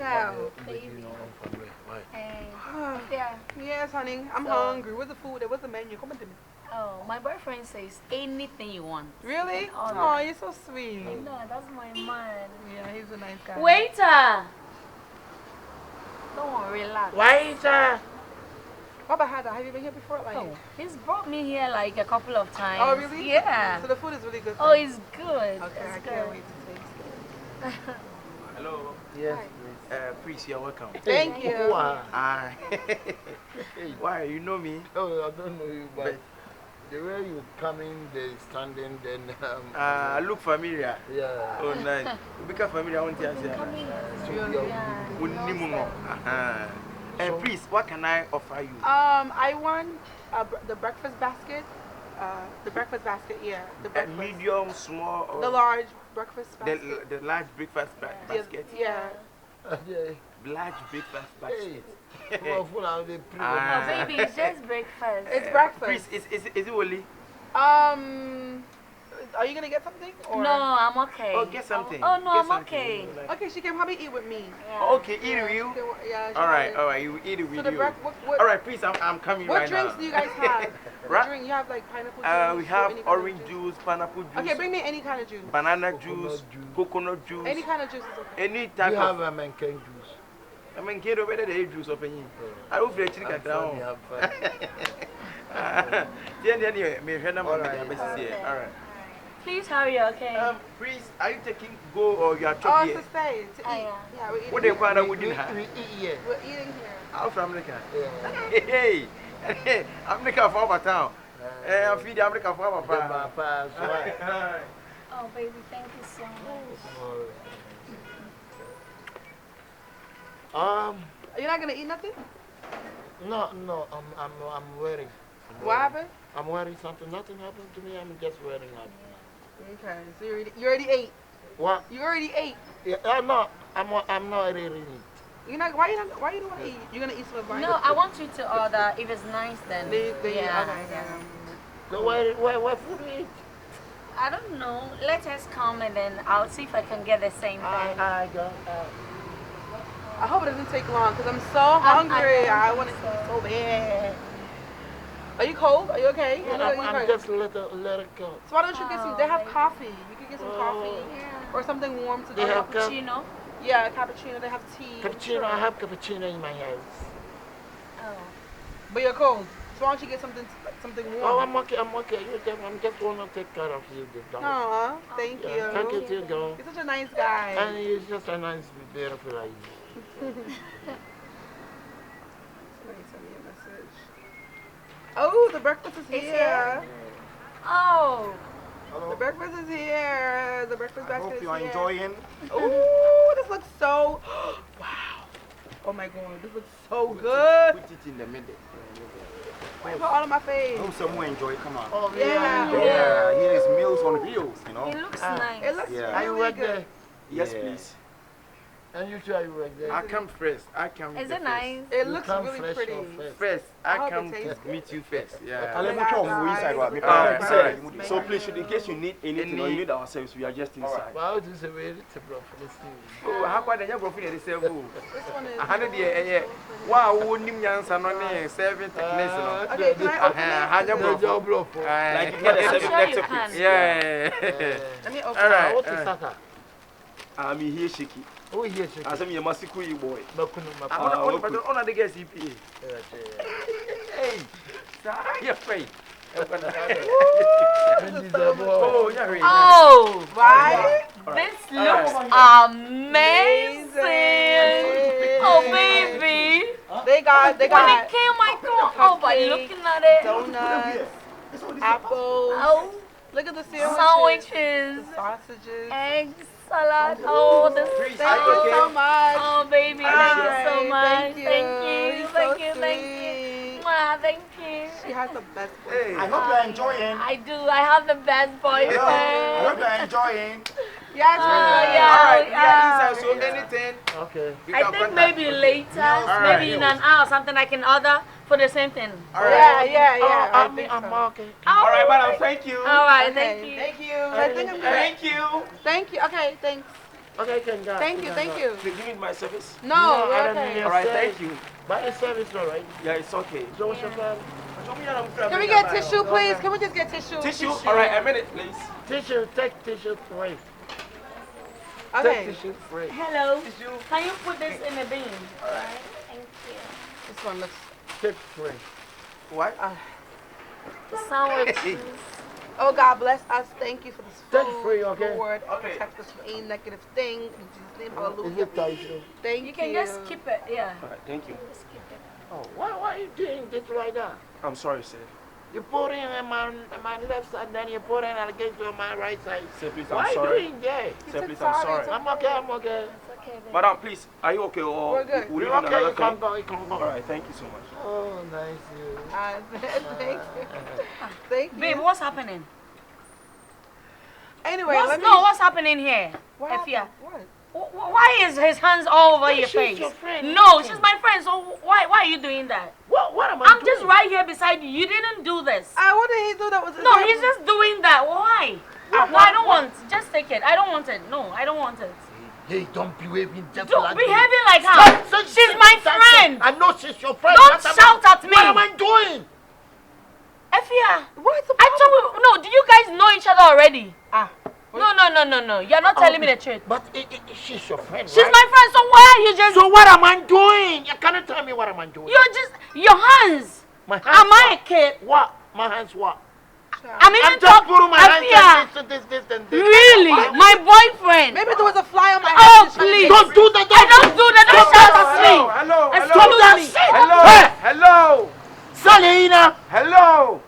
Ciao. Baby. Hey. Yes, honey. I'm hungry. Where's the food? What's the menu? Come on to me. Oh, my boyfriend says anything you want. Really? Oh, Oh, you're so sweet. No, that's my man. Yeah, he's a nice guy. Waiter! Don't worry, relax. Waiter! Baba Hada, have you been here before? Like, Oh, he's brought me here like a couple of times. Oh, really? Yeah. So the food is really good. Oh, it's good. Okay, it's I good. can't wait to taste it. Hello. Yes, Please, you're welcome. Thank you. Ah. Why? You know me? Oh, I don't know you, but the way you coming, the standing, then. Look familiar. Yeah. Oh, nice. You become familiar. I want to ask you. Please, what can I offer you? I want the breakfast basket. The breakfast basket, yeah. The breakfast. Medium, small, or the large breakfast basket. the large breakfast basket. Yeah. Large breakfast basket. Oh, baby, it's just breakfast. It's breakfast. Please, is it only? Are you gonna get something? Or? No, I'm okay. Oh, get something. Oh, no, Get I'm something. okay. Okay, she can probably eat with me. Yeah. Okay, eat with you. Yeah. All right, you eat it with So you. what, All right, please, I'm coming right now. What drinks do you guys have? Right? Drink, you have like pineapple juice? We have any kind orange of juice, pineapple juice. Okay, bring me any kind of juice. Banana juice, coconut juice. Any kind of juice is okay. Any type you of. have a mankin juice. I mean, get over the juice of any. I don't feel chicken at all. All right. Please hurry, okay? Please, are you taking go or you are Oh, chopping? to stay, to eat. yeah. Yeah, we're eating. What they call that? We eat here. We're eating here. I'm from America. Yeah. Hey, America for our town. I'm feeding America for our Papa. Oh, baby, thank you so much. You're not gonna eat nothing? No, I'm wearing. What happened? I'm wearing something. Nothing happened to me. I'm just wearing something. Okay, so you already ate. What? You already ate. Yeah, no, I'm not really. You're not. Why you don't want to eat? You're gonna eat some of mine. No, I want you to order. If it's nice, then. Yeah. So where food we eat? I don't know. Let us come and then I'll see if I can get the same thing. I got. I hope it doesn't take long because I'm so hungry. I want to eat so bad. Are you cold? Are you okay? I'm just let it go. So why don't you get some? They have coffee. You could get some coffee or something warm to They drink. have Cappuccino? Yeah, cappuccino. They have tea. Cappuccino. I have cappuccino in my house. Oh. But you're cold. So why don't you get something warm? Oh, I'm okay. I'm just want to take care of you. Aw, thank you. Thank you too, girl. You're such a nice guy. And he's just a nice, beautiful lady. Somebody send me a message. Oh, the breakfast is here. Oh. The breakfast is here. The breakfast basket is here. I hope you are enjoying. Oh, this looks so. Wow. Oh my God, this looks so good. Put it in the middle. Put all on my face. Hope someone enjoy. Come on. Oh, Yeah. Yeah, here is meals on wheels, you know. It looks nice. It looks Yeah. Are you really right good. there? Yes, Yeah. please. And you too, are you right there? I come first. I come. Is the it nice? It You looks come really fresh pretty. or fresh? First, I I hope come it to tastes meet you first. Yeah. I'll let me show you inside. Alright. So please, in case you need anything or you need our service, we are just inside. Wow, this is a very typical for this thing. Oh, how about the young girl in the same room? This one is. 100 years. Wow, wouldn't you answer no serving techniques? Okay, can I open it? Like you get a I'm service sure next you to can. Yeah. Let me open Alright. What is that? I'm here, Shiki. Oh, yes, I said, you must see boy. I'm on the guest CP. Hey, you're afraid. Oh, yeah, really. Oh, Right? this looks amazing. Oh, baby. They got When it came, I thought, oh, by looking at it. donuts, apples. Oh, Look at the sandwiches. sandwiches, The sausages. eggs, salad. Oh, the Thank you so much. Oh, baby, thank you so much. Thank you. Thank you. He's Thank so you. Thank sweet. you. Mwah, thank you. She has the best Hey, I hope you are enjoying. I do. I have the best boyfriend. I hope you are enjoying. Yes, yeah. Alright, yeah. so anything. Okay. You I can think contact maybe me. later, Alright. maybe in an hour or something, I can order for the same thing. Alright. Yeah. I'm okay. Alright, madam, thank you. All right, Okay, thank you. Thank you. I think I'm good. Thank you. Thank you. Okay, thanks. Okay, you can go. Thank you, thank you. Do you need my service? No, I we're don't okay. need All right, thank you. But the service all right. Yeah, it's okay. So what's your problem? Can we get tissue, please? Can we just get tissue? Tissue? All right, a minute, please. Tissue, take tissue free. Okay. Take tissue free. Hello. Tissue. Can you put this in a bin? All right. Thank you. This one looks. Take free. What? The sandwich. Oh, God bless us. Thank you for this food. Take free, okay? Lord, Okay. protect us from any negative thing. In Jesus' name, Is hallelujah. it tissue? Thank You can just keep it. Yeah. All right, thank you. Just keep it. Oh, why are you doing this like that? I'm sorry, sir. You put in on my left side, then you put in against on my right side. Sir, please, Why I'm are you sorry. doing that? Sir, please, I'm sorry. I'm okay, I'm okay. It's okay. Then. Madam, please, are you okay? Or We're good. Will you You're need okay, another you can thing? go, you can go. All right, thank you so much. Oh, nice you. Thank you. Thank you. Babe, what's happening? Anyway, What's happening here? What Efia. happened? What? Why is his hands all over your She's face? your friend. No, she's my friend. So why are you doing that? What am I I'm doing? just right here beside you. You didn't do this. What did he do that was No, he's just doing that. Why? No, I don't want. Just take it. I don't want it. No, I don't want it. Hey, don't behave just Don't like behaving like her. She's my friend. I know she's your friend. Don't shout at me. What am I doing? Efia, What's the I told you. No, do you guys know each other already? No. You're not telling me the truth. But she's your friend, She's right? my friend. So why are you just? So what am I doing? You cannot tell me what am I doing. You're just your hands. My hands. Am I a kid? What? My hands what? I'm even I'm just putting my Efia. hands and this and this. Really? My boyfriend. Maybe there was a fly on my Oh, head. please. Don't do that. I don't do that. Don't shout at me. Hello, Excuse hello, me. hello, Hey. hello, Selena! hello,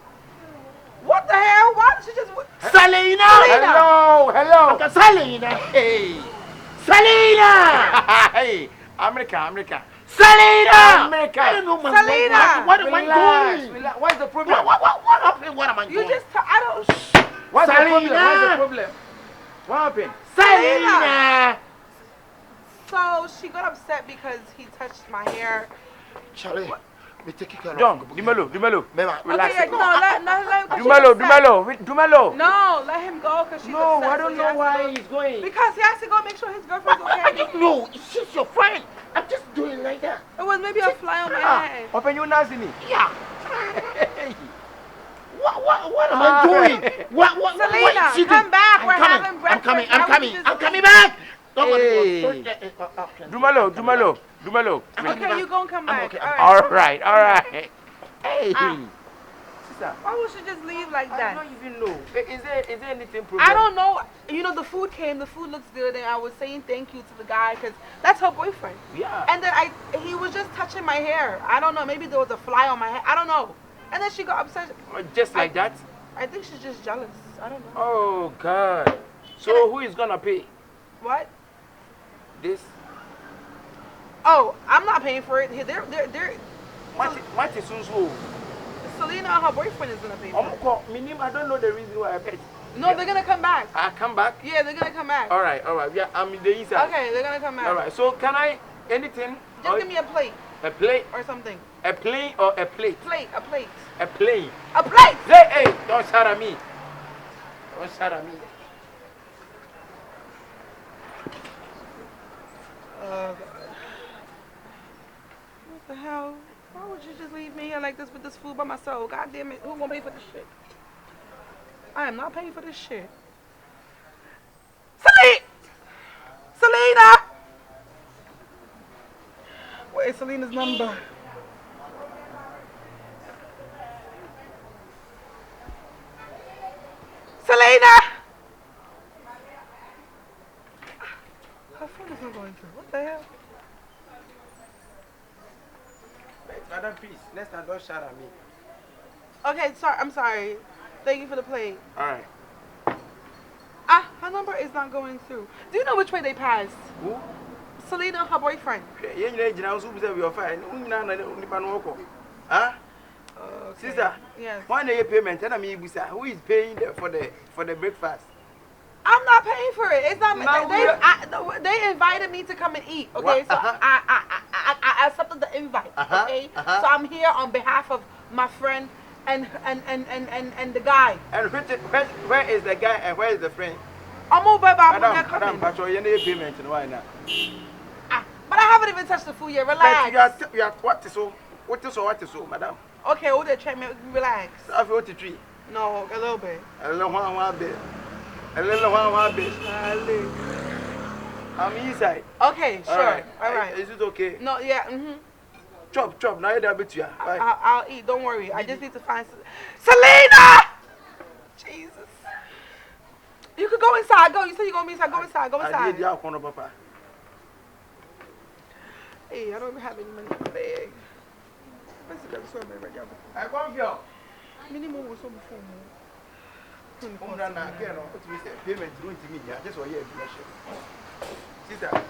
What the hell? Why did she just... Selena! hello. Okay, Selena! Hey! Selena! Hey, America. Selena! America. I don't know my Selena! What am I doing? Relax. What is the problem? What happened? What am I You doing? just... I don't... What's the problem? Selena. What's the problem? What happened? Selena! So she got upset because he touched my hair. Charlie, we take care of John, Dumelo. Remember, Relax. Okay, no, let him go. Dumelo. No, let him go because she's No, upset. I don't know why he's going. Because he has to go make sure his girlfriend's I okay. don't know. She's your friend. I'm just doing like that. It was maybe a fly on my head. Open your nose in me. Yeah. What am I doing? What Selena, is she come doing? back. We're having breakfast. I'm coming back. Hey. Dumelo. Okay, you go and come back. okay, All right. All right. Hey. Sister, Why would she just leave like I that? don't even know. Is there anything problem? I don't know. You know, the food came. The food looks good, and I was saying thank you to the guy because that's her boyfriend. Yeah. And then he was just touching my hair. I don't know. Maybe there was a fly on my hair. I don't know. And then she got upset. Just like that? I think she's just jealous. I don't know. Oh, God. So who is going to pay What? this? Oh, I'm not paying for it. They're What is so? Selena and her boyfriend is gonna pay for it. I don't know the reason why I paid. No, they're gonna come back. I come back? Yeah, they're gonna come back. All right. Yeah, I'm in the inside. Okay, they're gonna come back. All right. So can I, anything? Just give me a plate A plate? or something. A plane or a plate? A plate. A plane. A plate! Hey, don't shout at me. Don't shout at me. What the hell? Why would you just leave me here like this with this food by myself? God damn it, who gonna pay for this shit? I am not paying for this shit. Selena! What is Selena's number? Selena! Her phone is not going through. What the hell? Madam, please, next time don't shout at me. Okay, sorry. I'm sorry. Thank you for the plate. All right. Her number is not going through. Do you know which way they passed? Who? Selena and her boyfriend. Huh? Okay. Sister, Yes. why no payment? Tell me, who is paying for the breakfast? I'm not paying for it. It's not. Now They invited me to come and eat. Okay, What? so I accepted the invite. Okay, so I'm here on behalf of my friend and the guy. And where is the guy and where is the friend? I'm over about Madam, Patrol, you need payment and why not? But I haven't even touched the food yet. Relax. But you are what is so, madam? Okay, hold that check me. Relax. I feel to tree. No, a little bit. A little one bit. A little one bit. I'm inside. Okay, sure. All right. Is it okay? No, yeah. Chop. Now you're a bit you. I'll eat. Don't worry. I just need to find Selena. Jesus. You could go inside. Go. You said you're going to be inside. Go inside. Go inside. I need your corner, Papa. Hey, I don't even have any money in my bag. I come here. Minimum was on before me. Payment going to me. Just for your sister.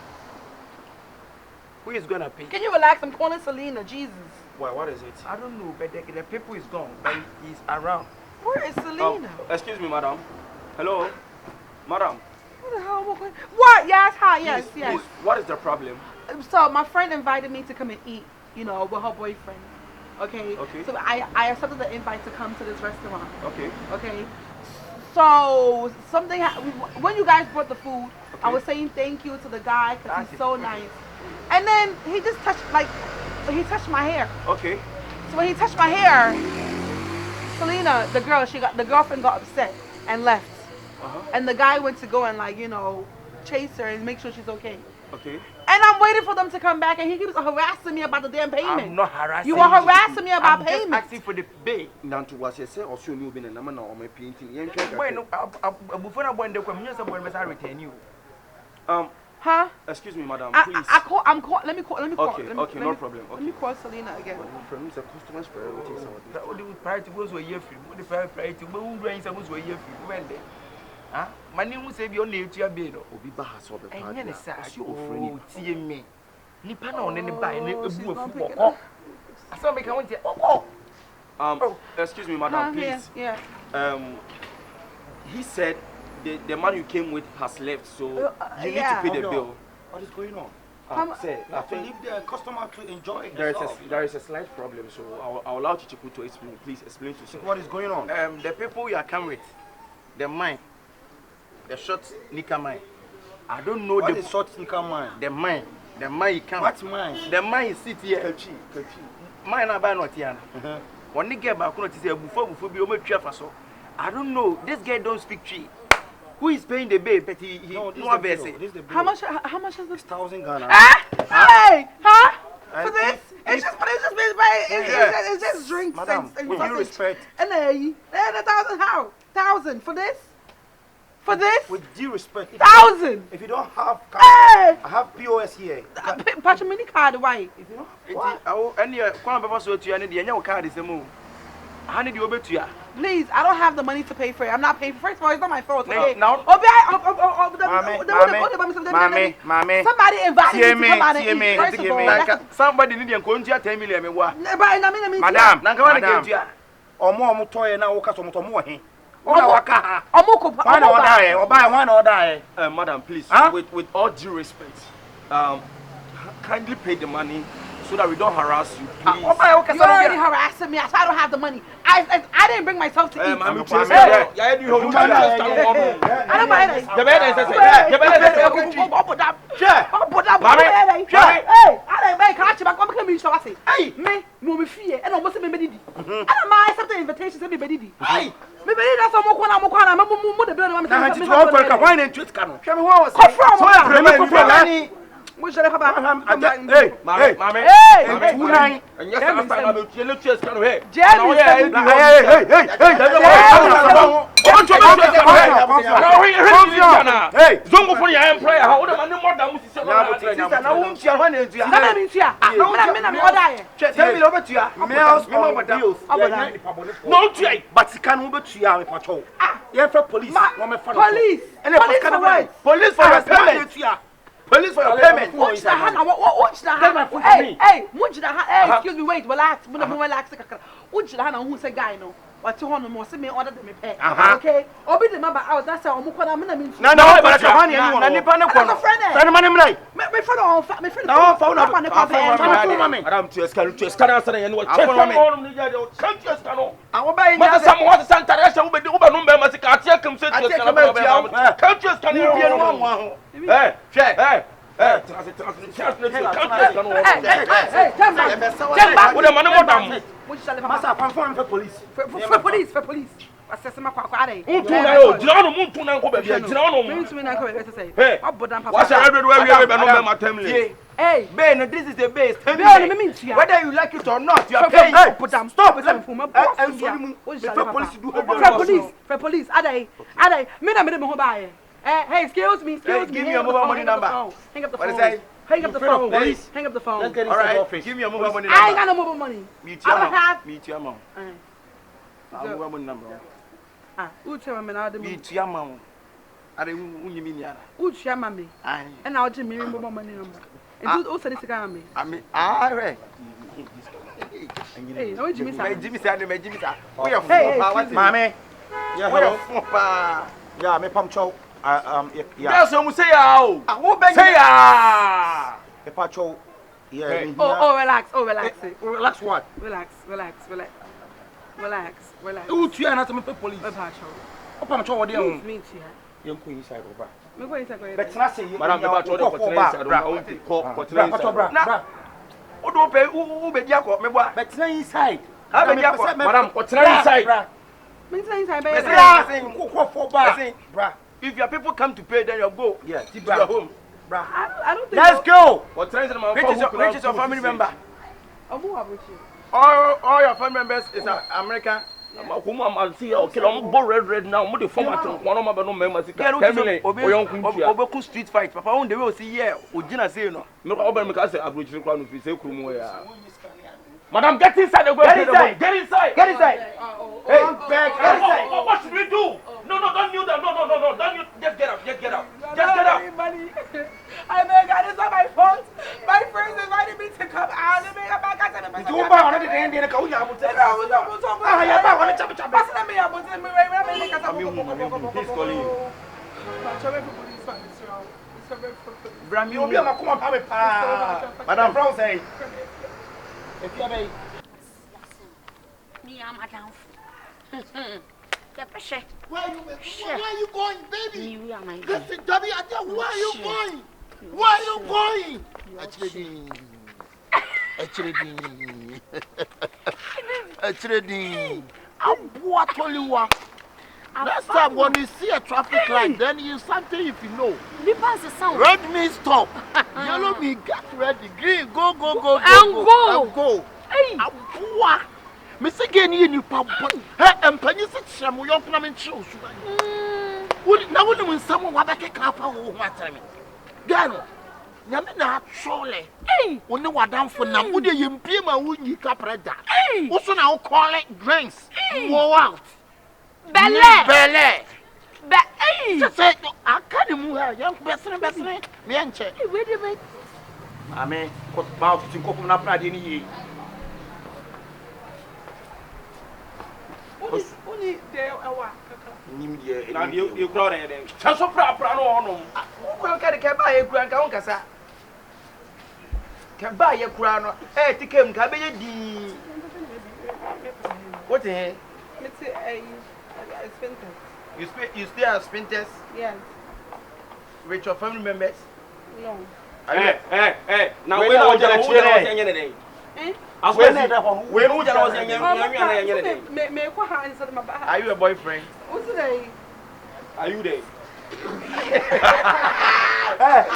Who is gonna pay? Can you relax? I'm calling Selena. Jesus. Why? What is it? I don't know, but the people is gone. But he's around. Where is Selena? Excuse me, madam. Hello, madam. What the hell am I going? What? Yes, hi. Yes, Please, yes. please, what is the problem? So my friend invited me to come and eat, with her boyfriend. Okay. Okay. So I accepted the invite to come to this restaurant. Okay. Okay. So something when you guys brought the food, I was saying thank you to the guy because he's so nice. And then he just touched my hair. Okay. So when he touched my hair, Selena, the girlfriend got upset and left. And the guy went to go and chase her and make sure she's okay. Okay. And I'm waiting for them to come back, and he keeps harassing me about the damn payment. I'm not harassing you. You are harassing me about payment. I'm just asking for the pay. Nanto was say or show you been a number on my painting. Bueno, before I went the community, I return you. Huh? Excuse me, madam, please. Let me call. Okay, no problem. Let me call Selena again. From the customer's priorities. What do you priority goes to a year free? What the priority goes to a year free? When then? My name will save your name to your bed. Obi Bahas or the And then it's friend. see me. Nippon on any buy and a football. I saw me come here. Excuse me, madam, please. Yeah. He said the man you came with has left, so you need to pay the bill. What is going on? Sir, I think leave the customer to enjoy there is a slight problem, so I'll allow Chichiku to explain. Please explain to sir. What is going on? The people you are coming with, the mine, the short nika mine. I don't know what is short nika mine. The mine you come. What mine? The mine is sit here. Kachi. Mine are by not here. When they get back, before be over so. I don't know. This guy don't speak tree. Who is paying the bill? But he no this is the bill. How much is this? 1,000 Ghana. Hey! Huh? For this? It's just drinks. Madam, and with due respect. And 1,000 how? 1,000 for this? For this? With due respect. 1,000! If you don't have cash, Hey! I have POS here. Patch mini card, why? If you don't, what? And you can't be so to you, and your card is a move. How did you obey to you? Please, I don't have the money to pay for it. I'm not paying for it. First of all, it's not my fault. Okay? Now, Mommy. Somebody invited me to come out and eat. First of all, somebody need to go to 10 million. Madam, Omo toy na woka so moto mo he. Ona waka ha. Why die? Madam, please, with all due respect, kindly pay the money so that we don't harass you, please. You're already harassing me. I don't have the money. I didn't bring myself to eat. I don't buy Police for your payment. Hey, excuse me, wait, relax. Ujila who say guy no. What to honor more me order them pay. Okay. Obi the mama out that's how Mukona mean. No, but your money anyone. Friend man him like. My friend on my friend. No, phone up. Madam to escan answer and what check on me. Can't you escan? I will buy what Santa Teresa will be Uber number Masika come say can't you escan? Hey, check. Hey. Hey, police. For police. Assessment quaquare. Hey, Ben, this is the base. Whether you like it or not, you are paying. Stop. For police. Ade. Hey, excuse me. Give me your mobile money number. Hang up the phone. What is that? Hang up the phone. Police. Hang up the phone. Let's get all right. office. Give me your mobile money number. I ain't got no mobile money. Meet your mom. Mobile money number. Who tell me now? Meet your mom. I don't mean who tell me? And I'll give me mobile money number. And who said this guy me? I mean, right. Hey, no, Jimmy said. Hey, Mammy. Yeah, me pump chow. Yeah. That's what we say. Say Me pacho. Yeah. Oh, relax. Relax what? Relax. Who to you not me police? Me pacho. Oh, pump chow there. Me too. You go inside over. Me go inside. But not say you. Madam, me pacho the bra. Who don't pay? Who be there? Me boy. But not inside. Madam, what's inside? Bra. If your people come to pay, then you go. Yeah, to your home. Bra. I don't think. Let's go. Which is your family member? Who about you? All your family members is American. I'm see okay, I'm red now. I'm the format one of my members. Obeku street fight. Papa, on the way see here. Ojina say no. Me ko obe me ka say average crown fi say krumu ya. Madam, get inside the way. Get inside. Hey, back. What should we do? No, don't kneel down. No. Don't you just get up. Just get up. I beg, it's not my fault. My friends invited me to come out. You buy already the end of the call. You have to tell Madam Brown say, if you have me, I'm a down. Where are you going, baby? Listen, Debbie, where are you going? Where are you going? I told you what. Next time when you see a traffic light, then you something if you know. Red means stop. Yellow means get ready. Green, go. And go. Hey. Mr. Gany, you pop. Hey, and Penny said, Shamu, you're coming to now, when someone was back a car for what time? Gano, Yamina, surely. Hey, when you were down for now, would you impede my wound? Capretta. Hey, also now call it drinks. Go out. Belle. But, hey, say, I can't move her. Young person, me and check. Wait a minute. I mean, cut mouth to go from up in here. Only there, You crowd there. Just so proper no. Who can buy a grand councasa? Can buy a crown. Hey, take him, Cabbage. What the hell? Let's say You stay as Spinters? Yes. With your family members? No. Hey. Now we know what you're are you a boyfriend? What's today? Are you there?